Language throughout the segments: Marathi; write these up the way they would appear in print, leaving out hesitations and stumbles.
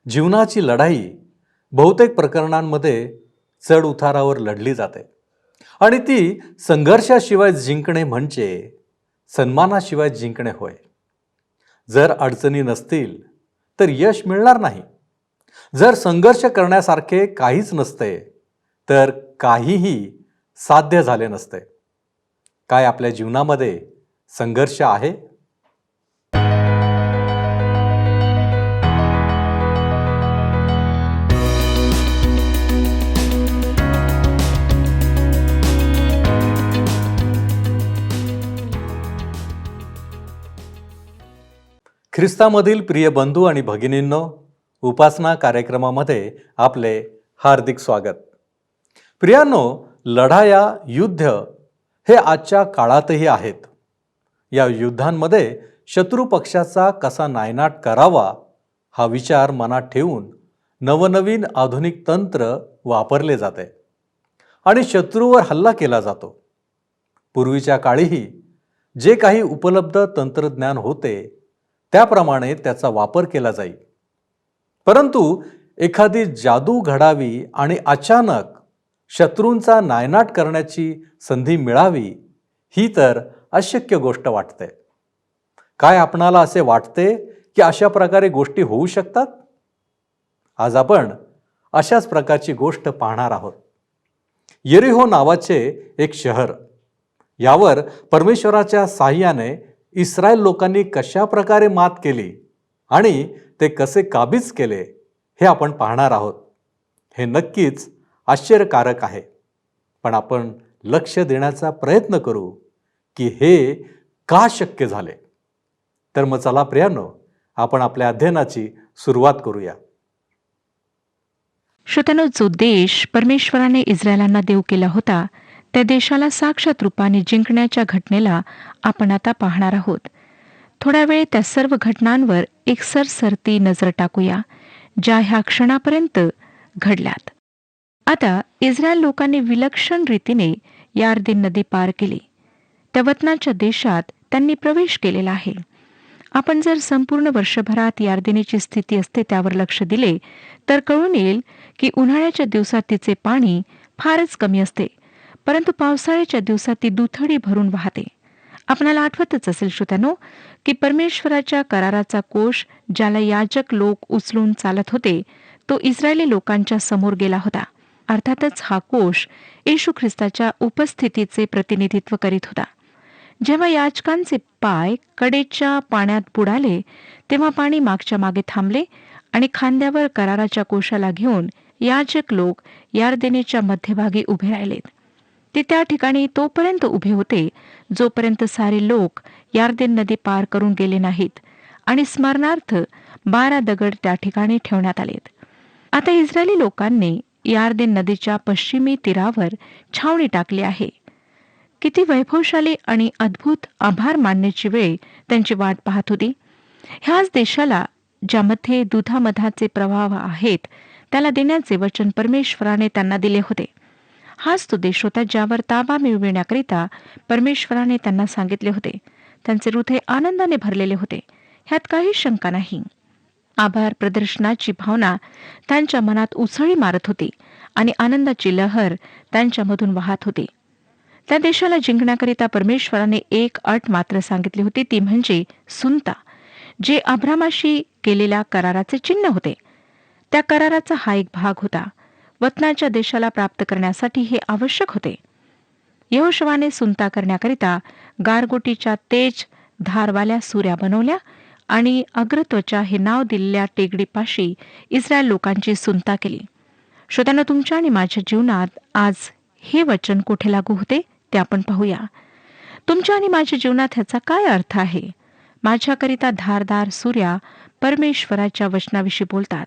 जीवनाची लढाई बहुतेक प्रकरणांमध्ये चढ उतारावर लढली जाते आणि ती संघर्षाशिवाय जिंकणे म्हणजे सन्मानाशिवाय जिंकणे होय. जर अडचणी नसतील तर यश मिळणार नाही. जर संघर्ष करण्यासारखे काहीच नसते तर काहीही साध्य झाले नसते. काय आपल्या जीवनामध्ये संघर्ष आहे? ख्रिस्तामधील प्रिय बंधू आणि भगिनींनो, उपासना कार्यक्रमामध्ये आपले हार्दिक स्वागत. प्रियांनो, लढाया, युद्ध हे आजच्या काळातही आहेत. या युद्धांमध्ये शत्रू पक्षाचा कसा नायनाट करावा हा विचार मनात ठेवून नवनवीन आधुनिक तंत्र वापरले जाते आणि शत्रूवर हल्ला केला जातो. पूर्वीच्या काळीही जे काही उपलब्ध तंत्रज्ञान होते त्याप्रमाणे त्याचा वापर केला जाईल. परंतु एखादी जादू घडावी आणि अचानक शत्रूंचा नायनाट करण्याची संधी मिळावी ही तर अशक्य गोष्ट वाटते. काय आपणाला असे वाटते की अशा प्रकारे गोष्टी होऊ शकतात? आज आपण अशाच प्रकारची गोष्ट पाहणार आहोत. येरिहो नावाचे एक शहर, यावर परमेश्वराच्या साहाय्याने इस्रायल लोकांनी कशा प्रकारे मात केली आणि ते कसे काबीज केले हे आपण पाहणार आहोत. हे नक्कीच आश्चर्यकारक आहे, पण आपण लक्ष देण्याचा प्रयत्न करू की हे का शक्य झाले. तर मग चला प्रियांनो, आपण आपल्या अध्ययनाची सुरुवात करूया. श्रोत्यांनो, जो देश परमेश्वराने इस्रायलांना देऊ केला होता त्या देशाला साक्षात रूपाने जिंकण्याच्या घटनेला आपण आता पाहणार आहोत. थोडा वेळ त्या सर्व घटनांवर एक सरसरती नजर टाकूया ज्या ह्या क्षणापर्यंत घडल्यात. आता इस्रायल लोकांनी विलक्षण रीतीने यार्देन नदी पार केली. त्या वचनाच्या देशात त्यांनी प्रवेश केलेला आहे. आपण जर संपूर्ण वर्षभरात यार्देनीची स्थिती असते त्यावर लक्ष दिले तर कळून येईल की उन्हाळ्याच्या दिवसात तिचे पाणी फारच कमी असते, परंतु पावसाळ्याच्या दिवसात ती दुथडी भरून वाहते. आपणाला आठवतच असेल श्रोत्यांनो की परमेश्वराच्या कराराचा कोश ज्याला याजक लोक उचलून चालत होते तो इस्रायली लोकांच्या समोर गेला होता. अर्थातच हा कोश येशू ख्रिस्ताच्या उपस्थितीचे प्रतिनिधित्व करीत होता. जेव्हा याजकांचे पाय कडेच्या पाण्यात बुडाले तेव्हा पाणी मागच्या मागे थांबले आणि खांद्यावर कराराच्या कोशाला घेऊन याजक लोक यार्देनीच्या मध्यभागी उभे राहिलेत. ते त्या ठिकाणी तोपर्यंत उभे होते जोपर्यंत सारे लोक यार्देन नदी पार करून गेले नाहीत आणि स्मरणार्थ 12 दगड त्या ठिकाणी ठेवण्यात आलेत. आता इस्रायली लोकांनी यार्देन नदीच्या पश्चिमी तीरावर छावणी टाकली आहे. किती वैभवशाली आणि अद्भुत आभार मानण्याची वेळ त्यांची वाट पाहत होती. ह्याच देशाला ज्यामध्ये दुधामधाचे प्रवाह आहेत त्याला देण्याचे वचन परमेश्वराने त्यांना दिले होते. हाच तो देश होता ज्यावर ताबा मिळविण्याकरिता परमेश्वराने त्यांना सांगितले होते. त्यांचे हृदय आनंदाने भरलेले होते, ह्यात काही शंका नाही. आभार प्रदर्शनाची भावना त्यांच्या मनात उसळी मारत होती आणि आनंदाची लहर त्यांच्यामधून वाहत होती. त्या देशाला जिंकण्याकरिता परमेश्वराने एक अट मात्र सांगितली होती, ती म्हणजे सुनता, जे अब्रामाशी केलेल्या कराराचे चिन्ह होते. त्या कराराचा हा एक भाग होता. वचनाच्या देशाला प्राप्त करण्यासाठी हे आवश्यक होते. यहोशुवाने सुनता करण्याकरिता गारगोटीच्या तेज धारवाल्या सुऱ्या बनवल्या आणि अग्रत्वचा हे नाव दिलेल्या टेकडीपाशी इस्रायल लोकांची सुनता केली. श्रोत्यांनो, तुमच्या आणि माझ्या जीवनात आज हे वचन कुठे लागू होते ते आपण पाहूया. तुमच्या आणि माझ्या जीवनात ह्याचा काय अर्थ आहे? माझ्याकरिता धारदार सूर्या परमेश्वराच्या वचनाविषयी बोलतात.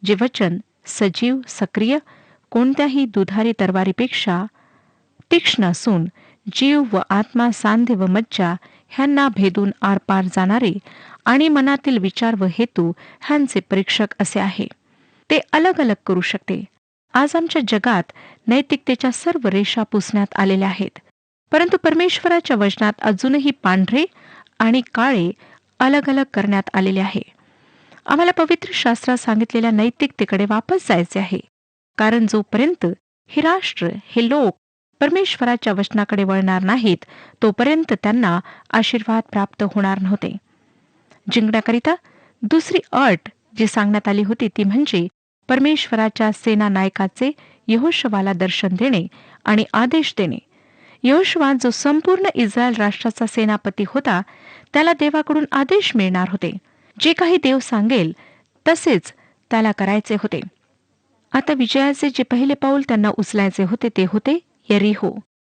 जे वचन सजीव, सक्रिय, कोणत्याही दुधारी तरवारीपेक्षा तीक्ष्ण असून जीव व आत्मा, सांधे व मज्जा ह्यांना भेदून आरपार जाणारे आणि मनातील विचार व हेतू ह्यांचे परीक्षक असे आहे. ते अलग अलग करू शकते. आज आमच्या जगात नैतिकतेच्या सर्व रेषा पुसण्यात आलेल्या आहेत, परंतु परमेश्वराच्या वचनात अजूनही पांढरे आणि काळे अलग अलग करण्यात आलेले आहे. आम्हाला पवित्र शास्त्रात सांगितलेल्या नैतिकतेकडे वापस जायचे आहे, कारण जोपर्यंत हे राष्ट्र, हे लोक परमेश्वराच्या वचनाकडे वळणार नाहीत, तोपर्यंत त्यांना आशीर्वाद प्राप्त होणार नव्हते. जिंकण्याकरिता दुसरी अट जी सांगण्यात आली होती ती म्हणजे परमेश्वराच्या सेना नायकाचे यहोशवाला दर्शन देणे आणि आदेश देणे. यहोशुआ जो संपूर्ण इस्रायल राष्ट्राचा सेनापती होता, त्याला देवाकडून आदेश मिळणार होते. जे काही देव सांगेल तसेच त्याला करायचे होते. आता विजयाचे जे पहिले पाऊल त्यांना उचलायचे होते ते होते यरीहो.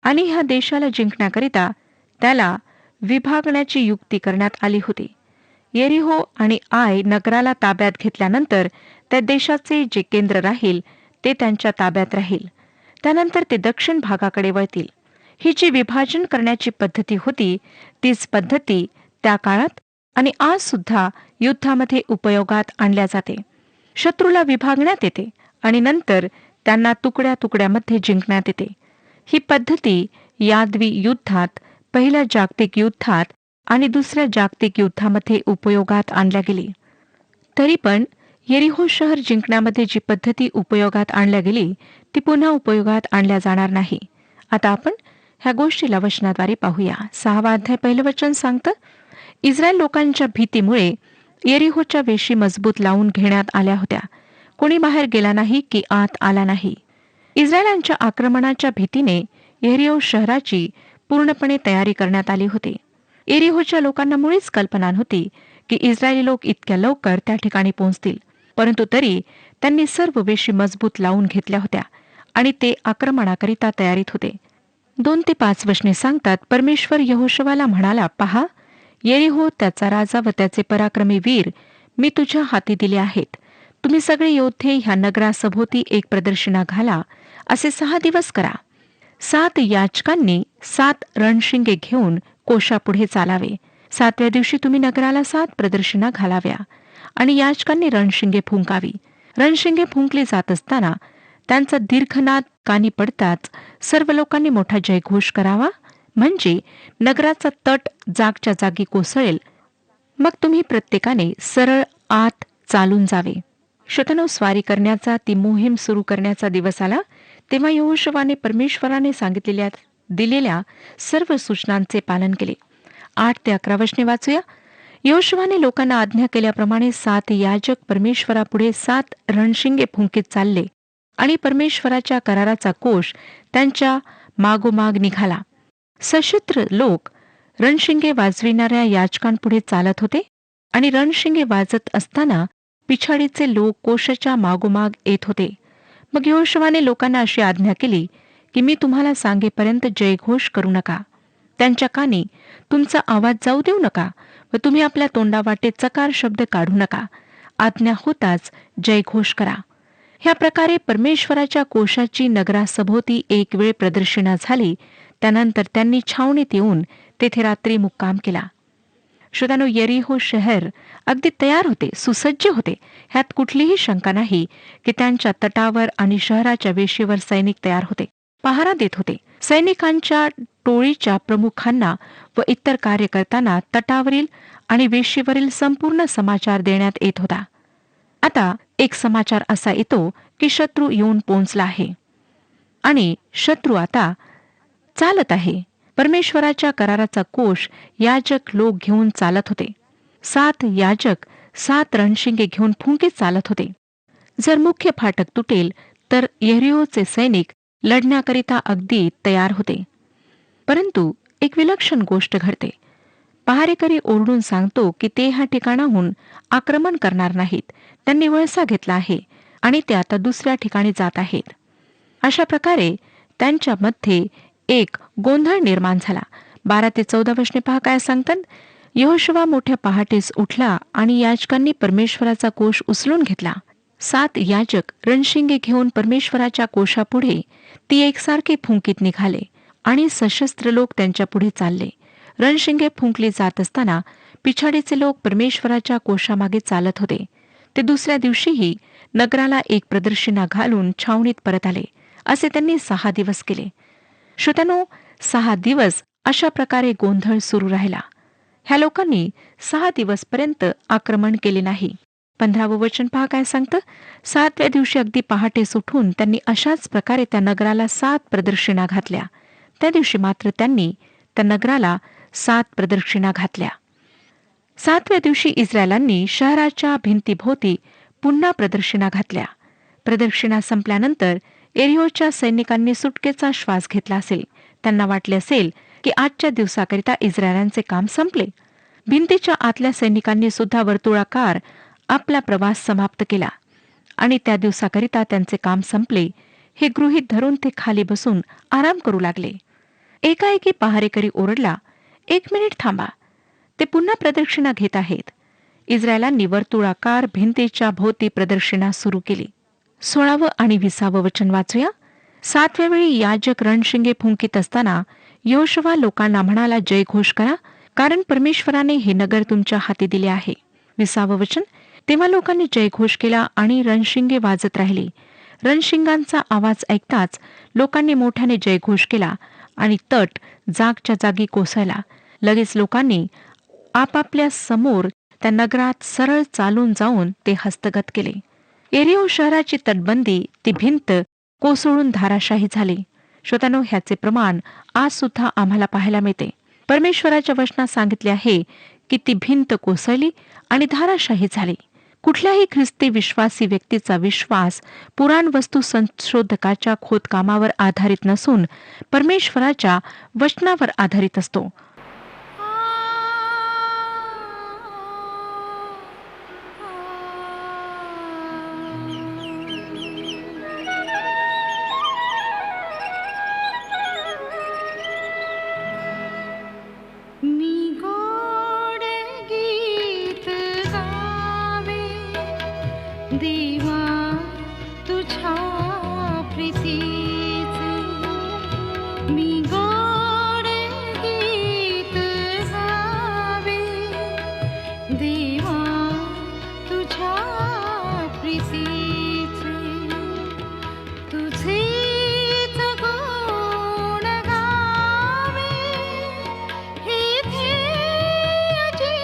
आणि ह्या देशाला जिंकण्याकरिता त्याला विभागण्याची युक्ती करण्यात आली होती. येरिहो आणि आय नगराला ताब्यात घेतल्यानंतर त्या देशाचे जे केंद्र राहील ते त्यांच्या ताब्यात राहील. त्यानंतर ते दक्षिण भागाकडे वळतील. ही जी विभाजन करण्याची पद्धती होती तीच पद्धती त्या काळात आणि आज सुद्धा युद्धामध्ये उपयोगात आणल्या जाते. शत्रूला विभागण्यात येते आणि नंतर त्यांना तुकड्या तुकड्यामध्ये जिंकण्यात येते. ही पद्धती यादवी युद्धात, पहिल्या जागतिक युद्धात आणि दुसऱ्या जागतिक युद्धामध्ये उपयोगात आणल्या गेली. तरी पण येरिहो शहर जिंकण्यामध्ये जी पद्धती उपयोगात आणल्या गेली ती पुन्हा उपयोगात आणल्या जाणार नाही. आता आपण ह्या गोष्टीला वचनाद्वारे पाहूया. 6वा अध्याय 1 वचन सांगतं, इस्रायल लोकांच्या भीतीमुळे येरिहोच्या वेशी मजबूत लावून घेण्यात आल्या होत्या. कोणी बाहेर गेला नाही की आत आला नाही. इस्रायलांच्या आक्रमणाच्या भीतीने येरिहो शहराची पूर्णपणे तयारी करण्यात आली होती. येरिहोच्या लोकांना मुळीच कल्पना नव्हती की इस्रायली लोक इतक्या लवकर त्या ठिकाणी पोहोचतील. परंतु तरी त्यांनी सर्व वेशी मजबूत लावून घेतल्या होत्या आणि ते आक्रमणाकरिता तयारीत होते. 2 ते 5 वचने सांगतात, परमेश्वर यहोशुआला म्हणाला, पहा, येरिहो, त्याचा राजा व त्याचे पराक्रमी वीर मी तुझ्या हाती दिले आहेत. तुम्ही सगळे योद्धे ह्या नगरासभोवती एक प्रदर्शना घाला. असे 6 दिवस करा. 7 याजकांनी 7 रणशिंगे घेऊन कोशापुढे चालावे. 7व्या दिवशी तुम्ही नगराला 7 प्रदर्शना घालाव्या आणि याजकांनी रणशिंगे फुंकावी. रणशिंगे फुंकली जात असताना त्यांचा दीर्घनाद कानी पडताच सर्व लोकांनी मोठा जयघोष करावा, म्हणजे नगराचा तट जागच्या जागी कोसळेल. मग तुम्ही प्रत्येकाने सरळ आत चालून जावे. श्रोत्यांनो, स्वारी करण्याचा, ती मोहीम सुरू करण्याचा दिवस आला तेव्हा यहोशुआने परमेश्वराने दिलेल्या सर्व सूचनांचे पालन केले. 8 ते 11 वचने वाचूया. यहोशुआने लोकांना आज्ञा केल्याप्रमाणे 7 याजक परमेश्वरापुढे 7 रणशिंगे फुंकीत चालले आणि परमेश्वराच्या कराराचा कोश त्यांच्या मागोमाग निघाला. सशस्त्र लोक रणशिंगे वाजविणाऱ्या याजकांपुढे चालत होते आणि रणशिंगे वाजत असताना पिछाडीचे लोक कोशाच्या मागोमाग येत होते. मग यहोशुआने लोकांना अशी आज्ञा केली की मी तुम्हाला सांगेपर्यंत जयघोष करू नका. त्यांच्या कानी तुमचा आवाज जाऊ देऊ नका व तुम्ही आपल्या तोंडावाटे चकार शब्द काढू नका. आज्ञा होताच जयघोष करा. ह्या प्रकारे परमेश्वराच्या कोशाची नगरासभोवती एक वेळ प्रदर्शना झाली. त्यानंतर त्यांनी छावणीत येऊन तेथे रात्री मुक्काम केला. श्रोत्यांनो, येरिहो शहर अगदी तयार होते, सुसज्ज होते. ह्यात कुठलीही शंका नाही की त्यांच्या तटावर आणि शहराच्या वेशीवर सैनिक तयार होते, पहारा देत होते. सैनिकांच्या टोळीच्या प्रमुखांना व इतर कार्यकर्त्यांना तटावरील आणि वेशीवरील संपूर्ण समाचार देण्यात येत होता. आता एक समाचार असा येतो की शत्रू येऊन पोहोचला आहे आणि शत्रू आता चालत आहे. परमेश्वराच्या कराराचा कोश याजक लोक घेऊन चालत होते. 7 याजक 7 रणशिंगे घेऊन फुंकीत चालत होते. जर मुख्य फाटक तुटेल तर येरिहोचे सैनिक लढण्याकरिता अगदी तयार होते. परंतु एक विलक्षण गोष्ट घडते. पहारेकरी ओरडून सांगतो की ते ह्या ठिकाणाहून आक्रमण करणार नाहीत. त्यांनी वळसा घेतला आहे आणि ते आता दुसऱ्या ठिकाणी जात आहेत. अशा प्रकारे त्यांच्यामध्ये एक गोंधळ निर्माण झाला. 12 ते 14 वचने पहा काय सांगतात. यहोशुआ मोठ्या पहाटेस उठला आणि याजकांनी परमेश्वराचा कोश उचलून घेतला. 7 याजक रणशिंगे घेऊन परमेश्वराच्या कोशापुढे ती एकसारखे फुंकीत निघाले आणि सशस्त्र लोक त्यांच्या पुढे चालले. रणशिंगे फुंकली जात असताना पिछाडीचे लोक परमेश्वराच्या कोशामागे चालत होते. ते दुसऱ्या दिवशीही नगराला एक प्रदर्शना घालून छावणीत परत आले. असे त्यांनी 6 दिवस केले. श्रोत्यांनो, 6 दिवस अशा प्रकारे गोंधळ सुरू राहिला. ह्या लोकांनी 6 दिवसपर्यंत आक्रमण केले नाही. 15वं वचन पहा काय सांगतं. 7व्या दिवशी अगदी पहाटेस उठून त्यांनी अशाच प्रकारे त्या नगराला 7 प्रदक्षिणा घातल्या. त्या दिवशी मात्र त्यांनी त्या नगराला 7 प्रदक्षिणा घातल्या. 7व्या दिवशी इस्रायलांनी शहराच्या भिंतीभोवती पुन्हा प्रदक्षिणा घातल्या. प्रदक्षिणा संपल्यानंतर एरियोच्या सैनिकांनी सुटकेचा श्वास घेतला असेल. त्यांना वाटले असेल की आजच्या दिवसाकरिता इस्रायलांचे काम संपले. भिंतीच्या आतल्या सैनिकांनी सुद्धा वर्तुळाकार आपला प्रवास समाप्त केला आणि त्या दिवसाकरिता त्यांचे काम संपले हे गृहीत धरून ते खाली बसून आराम करू लागले. एकाएकी पहारेकरी ओरडला, 1 मिनिट थांबा, ते पुन्हा प्रदक्षिणा घेत आहेत. इस्रायलांनी वर्तुळाकार भिंतीच्या भोवती प्रदक्षिणा सुरू केली. 16वं आणि 20वं वचन वाचूया. 7व्या वेळी याजक रणशिंगे फुंकीत असताना योशुवा लोकांना म्हणाला, जयघोष करा, कारण परमेश्वराने हे नगर तुमच्या हाती दिले आहे. 20वं वचन. तेव्हा लोकांनी जयघोष केला आणि रणशिंगे वाजत राहिले. रणशिंगांचा आवाज ऐकताच लोकांनी मोठ्याने जयघोष केला आणि तट जागच्या जागी कोसळला. लगेच लोकांनी आपापल्या समोर त्या नगरात सरळ चालून जाऊन ते हस्तगत केले. एरियो शहराची तटबंदी, ती भिंत कोसळून धाराशाही झाली. श्रोत्यानो, ह्याचे प्रमाण आज सुद्धा आम्हाला पाहायला मिळते. परमेश्वराच्या वचनात सांगितले आहे की ती भिंत कोसळली आणि धाराशाही झाली. कुठल्याही ख्रिस्ती विश्वासी व्यक्तीचा विश्वास पुराणवस्तू संशोधकाच्या खोदकामावर आधारित नसून परमेश्वराच्या वचनावर आधारित असतो. देवा तुझ्या प्रीतीचे मी गोड गीत गावे. देवा तुझ्या प्रीतीचे तुझेच गुण गावे. हे ध्येय जीवनाचे,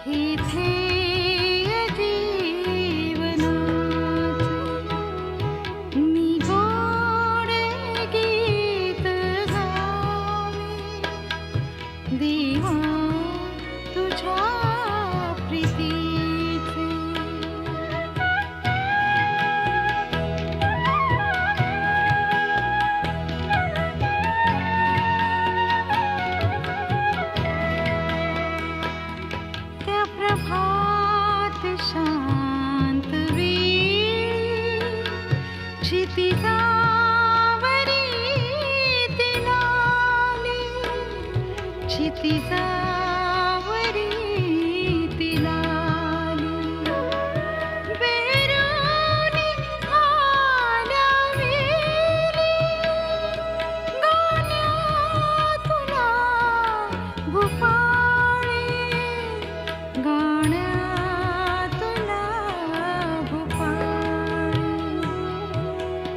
हे ध्येय जीवनाचे मी गोड गीत गावे. देवा तुझ्या प्रीतीचे. त्या प्रभात शांत वेळी क्षितिजावरी तिलाली, क्षितिजावरी तिलाली. बेरोनी आल्या वेली गाण्या तुला भूपाळी, गाण्या तुला भूपाळी.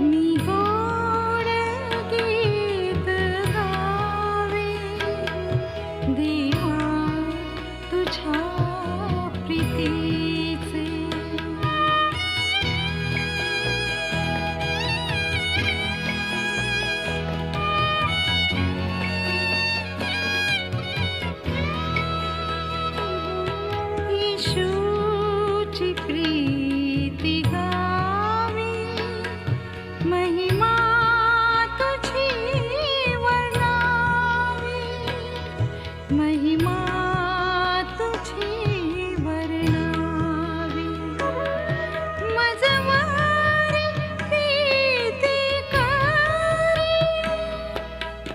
मी गोड गीत गावे. देवा तुझ्या प्रीतीचे. येशूची प्रीती गावी, महिमा तुझी वर्णावी, महिमा तुझी वर्णावी. मजवारी प्रीती करी,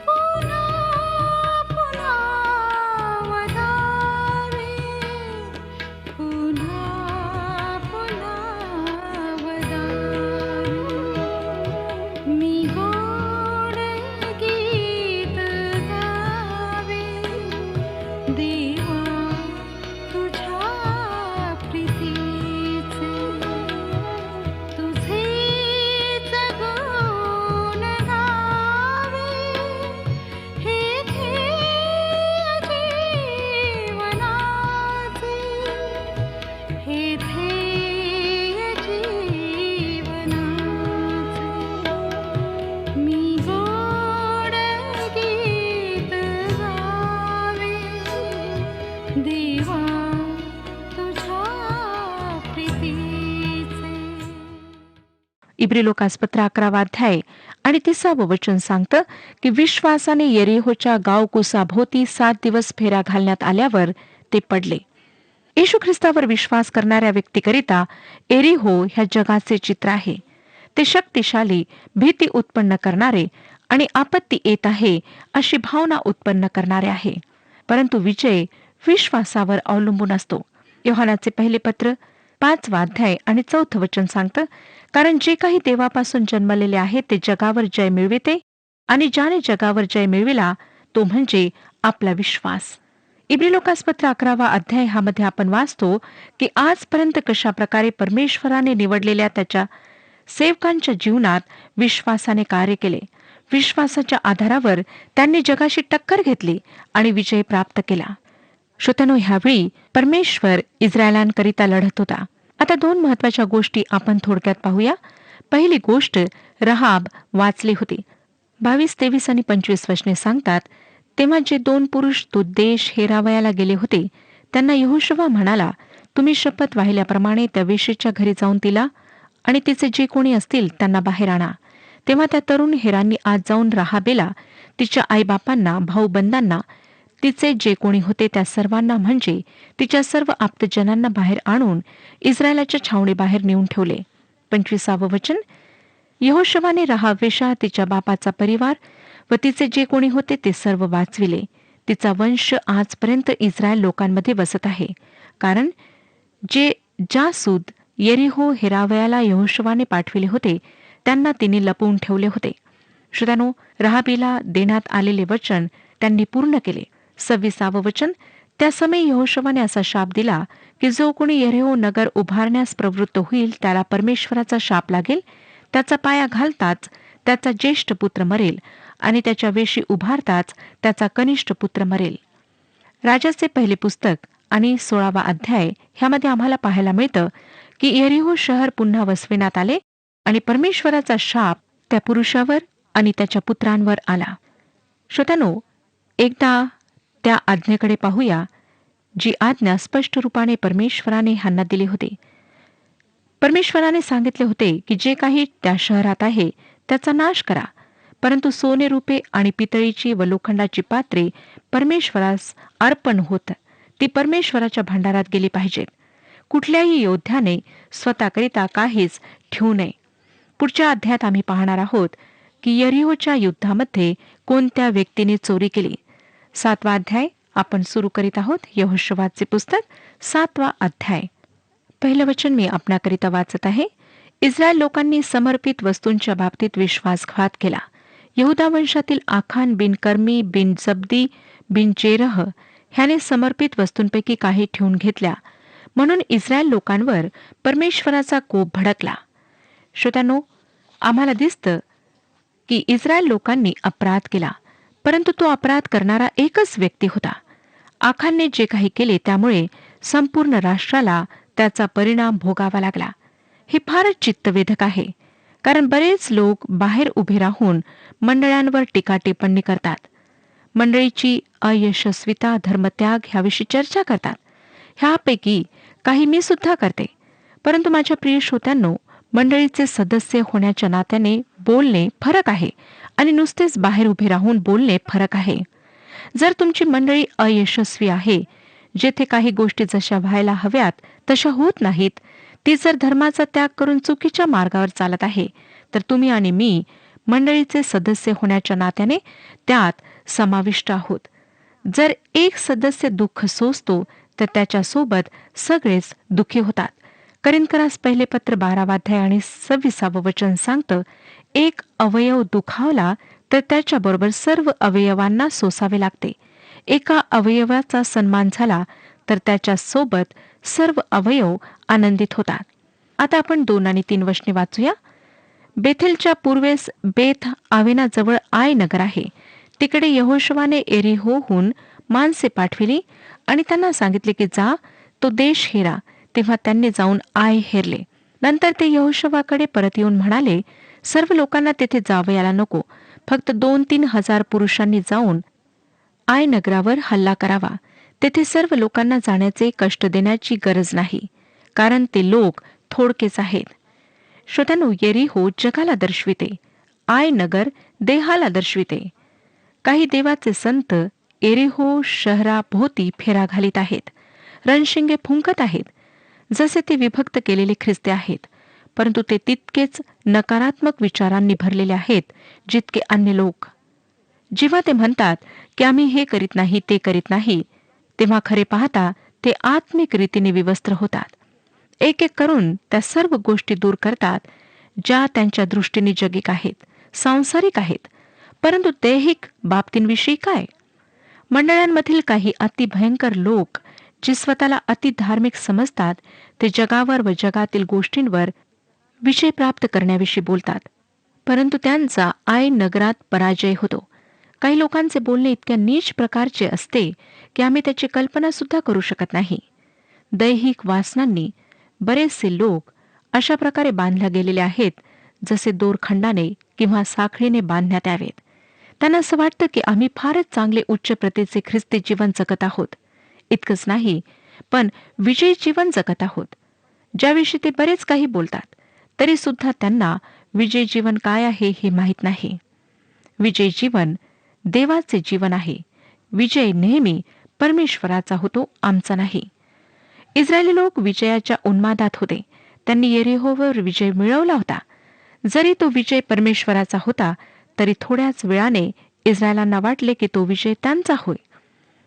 पुन्हा पुन्हा वदावी, पुन्हा इब्री लोकासपत्र 11 अध्याय आणि 30 वचन सांगतं की विश्वासाने यरीहोच्या गावकुसाभोवती 7 दिवस फेऱ्या घालण्यात आल्यावर ते पडले. येशू ख्रिस्तावर विश्वास करणाऱ्या व्यक्तीकरिता एरिहो ह्या जगाचे चित्र आहे. ते शक्तिशाली, भीती उत्पन्न करणारे आणि आपत्ती येत आहे अशी भावना उत्पन्न करणारे आहे. परंतु विजय विश्वासावर अवलंबून असतो. योहानाचे पहिले पत्र 5 अध्याय आणि 4 वचन सांगतं, कारण जे काही देवापासून जन्मलेले आहे ते जगावर जय मिळविते आणि ज्याने जगावर जय मिळविला तो म्हणजे आपला विश्वास. इब्री लोकासपत्र 11 अध्याय ह्यामध्ये आपण वाचतो की आजपर्यंत कशा प्रकारे परमेश्वराने निवडलेल्या त्याच्या सेवकांच्या जीवनात विश्वासाने कार्य केले. विश्वासाच्या आधारावर त्यांनी जगाशी टक्कर घेतली आणि विजय प्राप्त केला. श्रोत्यानो, ह्यावेळी परमेश्वर इस्रायलांकरिता लढत होता. आता 2 महत्वाच्या गोष्टी आपण थोडक्यात पाहूया. पहिली गोष्ट, रहाब वाचली होती. 22, 23 आणि 25 वचने सांगतात, तेव्हा जे 2 पुरुष तो देश हेरावयाला गेले होते त्यांना यहोशुवा म्हणाला, तुम्ही शपथ वाहिल्याप्रमाणे त्या वेश्येच्या घरी जाऊन तिला आणि तिचे जे कोणी असतील त्यांना बाहेर आणा. तेव्हा त्या तरुण हेरांनी आज जाऊन राहाबेला, तिच्या आईबापांना, भाऊबंदांना, तिचे जे कोणी होते त्या सर्वांना म्हणजे तिच्या सर्व आप्तजनांना बाहेर आणून इस्रायलाच्या छावणीबाहेर नेऊन ठेवले. 25 वचन, यहोशुवाने राहाब वेश्या, तिच्या बापाचा परिवार व तिचे जे कोणी होते ते सर्व वाचविले. तिचा वंश आजपर्यंत इस्रायल लोकांमध्ये वसत आहे, कारण जे जासूद यरीहो हेरावयाला यहोशुवाने पाठविले होते त्यांना तिने लपवून ठेवले होते. श्रोत्यानो, राहाबीला देण्यात आलेले वचन त्यांनी पूर्ण केले. 26 वचन, त्या समय यहोशुवाने असा शाप दिला की जो कोणी यरीहो नगर उभारण्यास प्रवृत्त होईल त्याला परमेश्वराचा शाप लागेल. त्याचा पाया घालताच त्याचा ज्येष्ठ पुत्र मरेल आणि त्याच्या वेशी उभारताच त्याचा कनिष्ठ पुत्र मरेल. राजाचे पहिले पुस्तक आणि 16 अध्याय ह्यामध्ये आम्हाला पाहायला मिळतं की यरीहो शहर पुन्हा वसविण्यात आले आणि परमेश्वराचा शाप त्या पुरुषावर आणि त्याच्या पुत्रांवर आला. श्रोत्यानो, एकदा त्या आज्ञेकडे पाहूया जी आज्ञा स्पष्ट रूपाने परमेश्वराने ह्यांना दिली होती. परमेश्वराने सांगितले होते की जे काही त्या शहरात आहे त्याचा नाश करा, परंतु सोने, रुपे आणि पितळीची व लोखंडाची पात्रे परमेश्वरास अर्पण होत ती परमेश्वराच्या भांडारात गेली पाहिजेत. कुठल्याही योद्ध्याने स्वतःकरिता काहीच ठेवू नये. पुढच्या अध्यायात आम्ही पाहणार आहोत की यरीहोच्या युद्धामध्ये कोणत्या व्यक्तीने चोरी केली. 7 अध्याय आपण सुरू करीत आहोत. यहोशुवाचे पुस्तक 7 अध्याय. पहिलं वचन मी आपणाकरिता वाचत आहे. इस्रायल लोकांनी समर्पित वस्तूंच्या बाबतीत विश्वासघात केला. यहुदा वंशातील आखान बिन कर्मी बिन जब्दी बिन जेरह ह्याने समर्पित वस्तूंपैकी काही ठेवून घेतल्या, म्हणून इस्रायल लोकांवर परमेश्वराचा कोप भडकला. श्रोत्यानो, आम्हाला दिसतं की इस्रायल लोकांनी अपराध केला, परंतु तो अपराध करणारा एकच व्यक्ती होता. आखानने जे काही केले त्यामुळे संपूर्ण राष्ट्राला त्याचा परिणाम भोगावा लागला. हे फारच चित्तवेधक आहे, कारण बरेच लोक बाहेर उभे राहून मंडळांवर टीकाटिप्पणी करतात. मंडळीची अयशस्विता, धर्मत्याग ह्याविषयी चर्चा करतात. ह्यापैकी काही मी सुद्धा करते. परंतु माझ्या प्रिय श्रोत्यांनो, मंडळीचे सदस्य होण्याच्या नात्याने बोलणे फरक आहे आणि नुसतेच बाहेर उभे राहून बोलणे फरक आहे. जर तुमची मंडळी अयशस्वी आहे, जेथे काही गोष्टी जशा व्हायला हव्यात तशा होत नाहीत, ती जर धर्माचा त्याग करून चुकीच्या मार्गावर चालत आहे, तर तुम्ही आणि मी मंडळीचे सदस्य होण्याच्या नात्याने त्यात समाविष्ट आहोत. जर एक सदस्य दुःख सोसतो तर त्याच्यासोबत सगळेच दुःखी होतात. करिन्थकरास पहिले पत्र 12 अध्याय आणि 26 वचन सांगतं, एक अवयव दुखावला तर त्याच्याबरोबर सर्व अवयवांना सोसावे लागते. एका अवयवाचा सन्मान झाला तर त्याच्यासोबत सर्व अवयव आनंदित होतात. आता आपण 2 आणि 3 वचने वाचूया. बेथेलच्या पूर्वेस बेथ आवेनाजवळ आय नगर आहे. तिकडे यहोशुवाने एरिहोहून माणसे पाठविली आणि त्यांना सांगितले की जा, तो देश हेरा. तेव्हा त्यांनी जाऊन आय हेरले. नंतर ते यहोशुवाकडे परत येऊन म्हणाले, सर्व लोकांना तेथे जावयाला नको, फक्त 2-3 हजार पुरुषांनी जाऊन आय नगरावर हल्ला करावा. तेथे सर्व लोकांना जाण्याचे कष्ट देण्याची गरज नाही, कारण ते लोक थोडकेच आहेत. श्रोत्यानो, येरिहो जगाला दर्शविते, आय नगर देहाला दर्शविते. काही देवाचे संत येरिहो शहराभोवती फेरा घालीत आहेत, रणशिंगे फुंकत आहेत, जसे ते विभक्त केलेले ख्रिस्ते आहेत. परंतु ते तितकेच नकारात्मक विचारांनी भरलेले आहेत जितके अन्य लोक. जेव्हा ते म्हणतात की आम्ही हे करीत नाही, ते करीत नाही, तेव्हा खरे पाहता ते आत्मिक रीतीने विवस्त्र होतात. एक एक करून त्या सर्व गोष्टी दूर करतात ज्या त्यांच्या दृष्टीने जगिक आहेत, सांसारिक आहेत. परंतु दैहिक बाबतींविषयी काय? मंडळांमधील काही अतिभयंकर लोक जे स्वतःला अति धार्मिक समजतात, ते जगावर व जगातील गोष्टींवर विजय प्राप्त करण्याविषयी बोलतात, परंतु त्यांचा आय नगरात पराजय होतो. काही लोकांचे बोलणे इतक्या नीच प्रकारचे असते की आम्ही त्याची कल्पना सुद्धा करू शकत नाही. दैहिक वासनांनी बरेचसे लोक अशा प्रकारे बांधल्या गेलेले आहेत जसे दोरखंडाने किंवा साखळीने बांधण्यात यावेत. त्यांना असं वाटतं की आम्ही फारच चांगले उच्च प्रतीचे ख्रिस्ती जीवन जगत आहोत. इतकंच नाही, पण विजयी जीवन जगत आहोत, ज्याविषयी ते बरेच काही बोलतात. तरी सुद्धा त्यांना विजयी जीवन काय आहे हे माहीत नाही. विजयी जीवन देवाचे जीवन आहे. विजय नेहमी परमेश्वराचा होतो, आमचा नाही. इस्रायली लोक विजयाच्या उन्मादात होते. त्यांनी येरिहोवर विजय मिळवला होता. जरी तो विजय परमेश्वराचा होता, तरी थोड्याच वेळाने इस्रायलांना वाटले की तो विजय त्यांचा होय.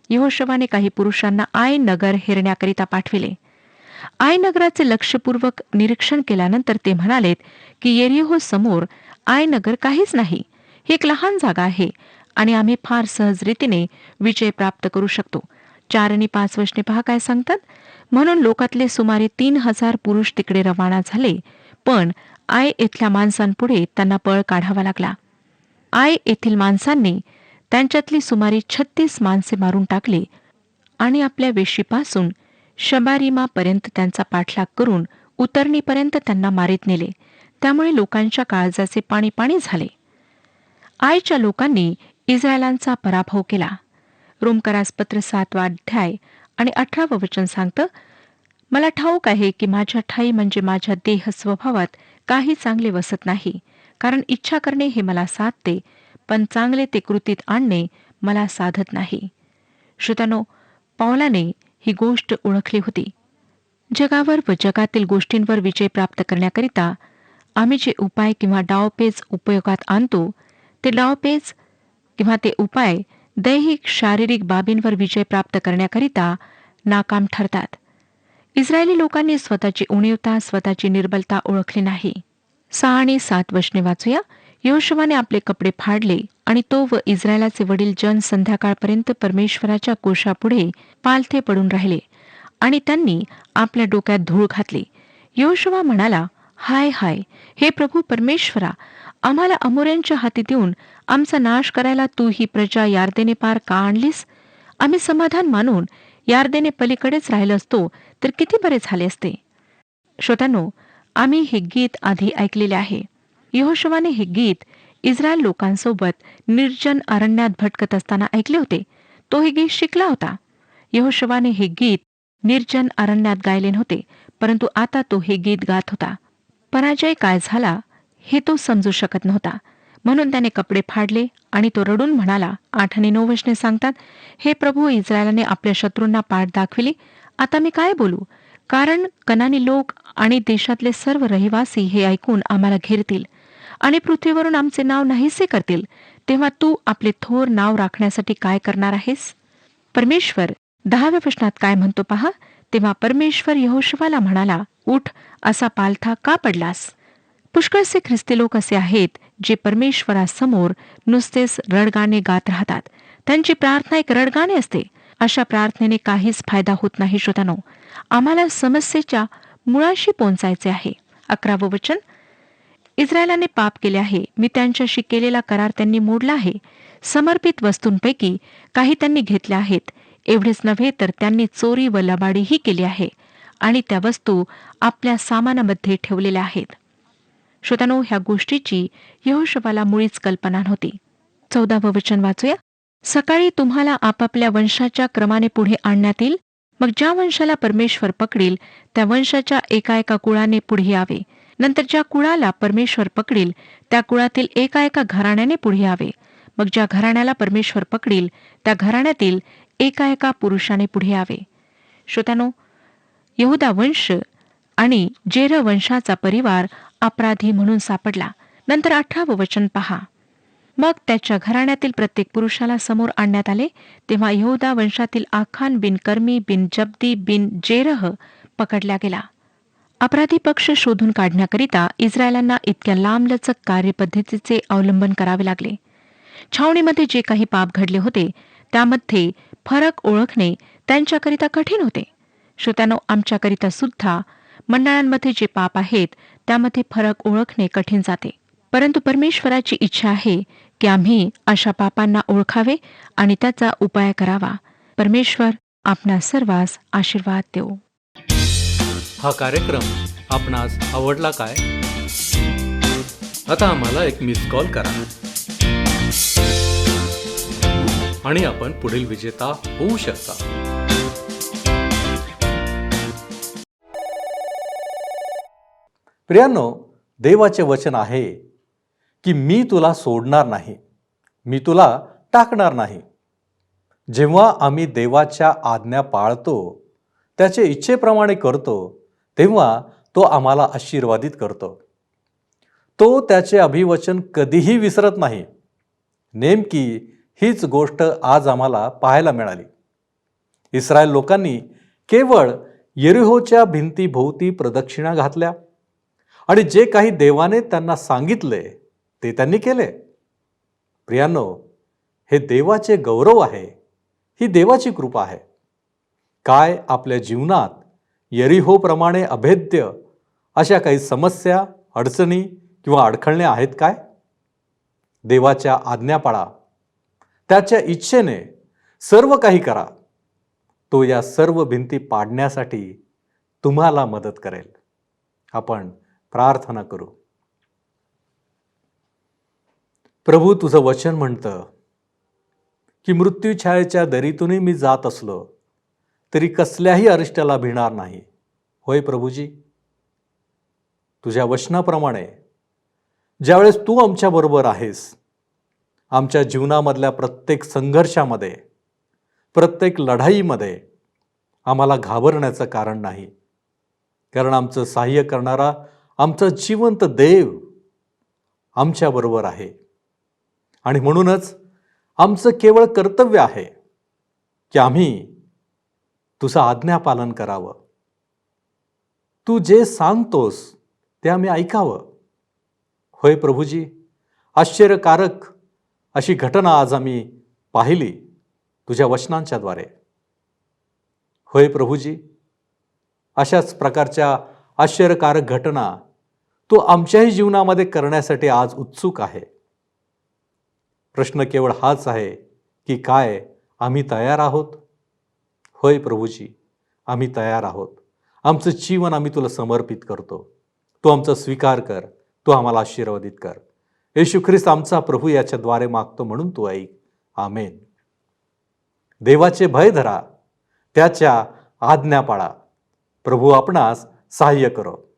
यहोशवाने काही पुरुषांना आय नगर हेरण्याकरिता पाठविले. आय नगराचे लक्षपूर्वक निरीक्षण केल्यानंतर ते म्हणालेत की येरिहो समोर आय नगर काहीच नाही. ही एक लहान जागा आहे आणि आम्ही फार सहज रीतीने विजय प्राप्त करू शकतो. 4 आणि 5 वचने पहा काय सांगतात. म्हणून लोकातले सुमारे 3,000 पुरुष तिकडे रवाना झाले, पण आय येथल्या माणसांपुढे त्यांना पळ काढावा लागला. आय येथील माणसांनी त्यांच्यातली सुमारे 36 माणसे मारून टाकले आणि आपल्या वेशीपासून शबारिमापर्यंत त्यांचा पाठलाग करून उतरणीपर्यंत त्यांना मारीत नेले. त्यामुळे लोकांच्या काळजाचे पाणी पाणी झाले. आयच्या लोकांनी इस्रायलांचा पराभव केला. रोमकरासपत्र 7 अध्याय आणि 18 वचन सांगतं, मला ठाऊक आहे की माझ्या ठाई म्हणजे माझ्या देह स्वभावात काही चांगले वसत नाही, कारण इच्छा करणे हे मला साधते, पण चांगले ते कृतीत आणणे मला साधत नाही. श्रोत्यानो, पौलाने ही गोष्ट ओळखली होती. जगावर व जगातील गोष्टींवर विजय प्राप्त करण्याकरिता आम्ही जे उपाय किंवा डावपेच उपयोगात आणतो, ते डावपेच किंवा ते उपाय दैहिक शारीरिक बाबींवर विजय प्राप्त करण्याकरिता नाकाम ठरतात. इस्रायली लोकांनी स्वतःची उणीवता, स्वतःची निर्बलता ओळखली नाही. 6 आणि 7 वचने वाचूया. यहोशुवाने आपले कपडे फाडले आणि तो व इस्रायलाचे वडील जन संध्याकाळपर्यंत परमेश्वराच्या कोशापुढे पालथे पडून राहिले आणि त्यांनी आपल्या डोक्यात धूळ घातली. यहोशुवा म्हणाला, हाय हाय, हे प्रभू परमेश्वरा, आम्हाला अमोऱ्यांच्या हाती देऊन आमचा नाश करायला तू ही प्रजा यार्देने पार का आणलीस? आम्ही समाधान मानून यार्देने पलीकडेच राहिलो असतो तर किती बरे झाले असते. श्रोत्यांनो, आम्ही हे गीत आधी ऐकलेले आहे. यहोशुवाने हे गीत इस्रायल लोकांसोबत निर्जन अरण्यात भटकत असताना ऐकले होते. तो हे गीत शिकला होता. यहोशुवाने हे गीत निर्जन अरण्यात गायले नव्हते, परंतु आता तो हे गीत गात होता. पराजय काय झाला हे तो समजू शकत नव्हता. म्हणून त्याने कपडे फाडले आणि तो रडून म्हणाला. 8 आणि 9 वचने सांगतात, हे प्रभू, इस्रायलाने आपल्या शत्रूंना पाठ दाखविली. आता मी काय बोलू? कारण कनानी लोक आणि देशातले सर्व रहिवासी हे ऐकून आम्हाला घेरतील आणि पृथ्वीवरून आमचे नाव नाहीसे करतील. तेव्हा तू आपले थोर नाव राखण्यासाठी काय करणार आहेस? परमेश्वर 10व्या वचनात काय म्हणतो पहा. तेव्हा परमेश्वर यहोशुवाला म्हणाला, उठ, असा पालथा का पडलास? पुष्कळसे ख्रिस्ती लोक असे आहेत जे परमेश्वरासमोर नुसतेच रडगाणे गात राहतात. त्यांची प्रार्थना एक रडगाणे असते. अशा प्रार्थनेने काहीच फायदा होत नाही. श्रोत्यानो, आम्हाला समस्येच्या मुळाशी पोहोचायचे आहे. 11वं वचन, इस्रायलाने पाप केले आहे. मी त्यांच्याशी केलेला करार त्यांनी मोडला आहे. समर्पित वस्तूंपैकी काही त्यांनी घेतल्या आहेत. एवढेच नव्हे तर त्यांनी चोरी व लबाडीही केली आहे आणि त्या वस्तू आपल्या सामानामध्ये ठेवलेल्या आहेत. श्रोत्यानो, ह्या गोष्टीची यहोशुवाला मुळीच कल्पना नव्हती. 14वं वचन वाचूया. सकाळी तुम्हाला आपापल्या वंशाच्या क्रमाने पुढे आणण्यात येईल. मग ज्या वंशाला परमेश्वर पकडील त्या वंशाच्या एका एका कुळाने पुढे यावे. नंतर ज्या कुळाला परमेश्वर पकडील त्या कुळातील एका घराण्याने पुढे यावे. मग ज्या घराण्याला परमेश्वर पकडील त्या घराण्यातील एका पुरुषाने पुढे यावे. श्रोत्यानो, यहुदा वंश आणि जेर वंशाचा परिवार अपराधी म्हणून सापडला. नंतर 18वे वचन पहा. मग त्याच्या घराण्यातील प्रत्येक पुरुषाला समोर आणण्यात आले. तेव्हा यहुदा वंशातील आखान बिन कर्मी बिन जब्दी बिन जेरह पकडला गेला. अपराधी पक्ष शोधून काढण्याकरिता इस्रायलांना इतक्या लांबलचक कार्यपद्धतीचे अवलंबन करावे लागले. छावणीमध्ये जे काही पाप घडले होते त्यामध्ये फरक ओळखणे त्यांच्याकरिता कठीण होते. श्रोत्यानो, आमच्याकरिता सुद्धा मंडळांमध्ये जे पाप आहेत त्यामध्ये फरक ओळखणे कठीण जाते. परंतु परमेश्वराची इच्छा आहे की आम्ही अशा पापांना ओळखावे आणि त्याचा उपाय करावा. परमेश्वर आपणा सर्वांस आशीर्वाद देवो. हा कार्यक्रम आपणास आवडला काय? आता आम्हाला एक मिस कॉल करा आणि आपण पुढील विजेता होऊ शकता. प्रियांनो, देवाचे वचन आहे की मी तुला सोडणार नाही, मी तुला टाकणार नाही. जेव्हा आम्ही देवाच्या आज्ञा पाळतो, त्याचे इच्छेप्रमाणे करतो, तेव्हा तो आम्हाला आशीर्वादित करतो. तो त्याचे अभिवचन कधीही विसरत नाही. नेमकी हीच गोष्ट आज आम्हाला पाहायला मिळाली. इस्रायल लोकांनी केवळ यरीहोच्या भिंतीभोवती प्रदक्षिणा घातल्या आणि जे काही देवाने त्यांना सांगितले ते त्यांनी केले. प्रियांनो, हे देवाचे गौरव आहे, ही देवाची कृपा आहे. काय आपल्या जीवनात यरीहोप्रमाणे अभेद्य अशा काही समस्या, अडचणी किंवा अडखळण्या आहेत काय? देवाच्या आज्ञा पाळा, त्याच्या इच्छेने सर्व काही करा. तो या सर्व भिंती पाडण्यासाठी तुम्हाला मदत करेल. आपण प्रार्थना करू. प्रभू, तुझं वचन म्हणतं की मृत्यूछायेच्या दरीतूनही मी जात असलो तरी कसल्याही अरिष्टाला भिणार नाही. होय प्रभूजी, तुझ्या वचनाप्रमाणे ज्यावेळेस तू आमच्याबरोबर आहेस, आमच्या जीवनामधल्या प्रत्येक संघर्षामध्ये, प्रत्येक लढाईमध्ये आम्हाला घाबरण्याचं कारण नाही. कारण आमचं सहाय्य करणारा आमचा जिवंत देव आमच्याबरोबर आहे. आणि म्हणूनच आमचं केवळ कर्तव्य आहे की आम्ही तुझं आज्ञापालन करावं. तू जे सांगतोस ते आम्ही ऐकावं. होय प्रभूजी, आश्चर्यकारक अशी घटना आज आम्ही पाहिली तुझ्या वचनांच्याद्वारे. होय प्रभूजी, अशाच प्रकारच्या आश्चर्यकारक घटना तू आमच्याही जीवनामध्ये करण्यासाठी आज उत्सुक आहे. प्रश्न केवळ हाच आहे की काय आम्ही तयार आहोत? होय प्रभूजी, आम्ही तयार आहोत. आमचं जीवन आम्ही तुला समर्पित करतो. तू आमचा स्वीकार कर, तू आम्हाला आशीर्वादित कर. येशू ख्रिस्त आमचा प्रभू याच्याद्वारे मागतो म्हणून तू ऐक. आमेन. देवाचे भय धरा, त्याच्या आज्ञा पाळा. प्रभू आपणास सहाय्य करो.